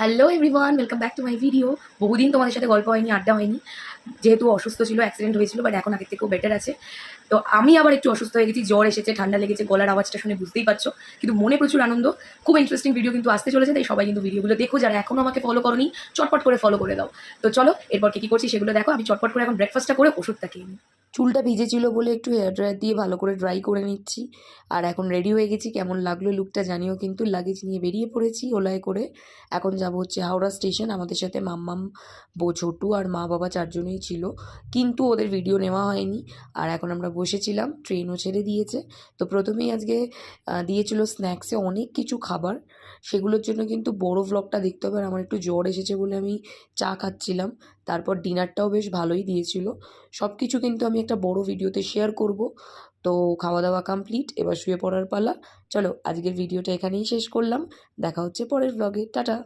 Hello everyone, welcome back to my video. বহুদিন তোমাদের সাথে গল্প হয়নি, আড্ডা হয়নি, যেহেতু অসুস্থ ছিল, অ্যাক্সিডেন্ট হয়েছিল, বাট এখন আগের থেকেও বেটার আছে। তো আমি আবার একটু অসুস্থ হয়ে গেছি, জ্বর এসেছে, ঠান্ডা লেগেছে, গলার আওয়াজটা শুনে বুঝতেই পারছো। কিন্তু মনে প্রচুর আনন্দ। খুব ইন্টারেস্টিং ভিডিও কিন্তু আসতে চলেছে, তাই সবাই কিন্তু ভিডিওগুলো দেখো। যারা এখনও আমাকে ফলো করোনি, চটপট করে ফলো করে দাও। তো চলো এরপর কী করছি সেগুলো দেখো। আমি চটপট করে এখন ব্রেকফাস্টটা করে ওষুধটা খেয়ে নিই। চুলটা ভিজে ছিল বলে একটু হেয়ার ড্রায়ার দিয়ে ভালো করে ড্রাই করে নিচ্ছি। আর এখন রেডি হয়ে গেছি। কেমন লাগলো লুকটা জানিও কিন্তু। লাগেজ নিয়ে বেরিয়ে পড়েছি ওলায় করে। এখন যাব হচ্ছে হাওড়া স্টেশন। আমাদের সাথে মাম্মাম, ছোটু আর মা বাবা চারজনেই ছিল, কিন্তু ওদের ভিডিও নেওয়া হয়নি। আর এখন আমরা বসেছিলাম, ট্রেনও ছেড়ে দিয়েছে। তো প্রথমেই আজকে দিয়েছিল স্ন্যাক্সে অনেক কিছু খাবার, সেগুলোর জন্য কিন্তু বড় ভ্লগটা দেখতে হবে। আর আমার একটু জ্বর এসেছে বলে আমি চা খাচ্ছিলাম। তারপর ডিনারটাও বেশ ভালোই দিয়েছিল। সব কিছু কিন্তু আমি একটা বড় ভিডিওতে শেয়ার করব। তো খাওয়া দাওয়া কমপ্লিট, এবার শুয়ে পড়ার পালা। চলো আজকের ভিডিওটা এখানেই শেষ করলাম। দেখা হচ্ছে পরের ভ্লগে। টাটা।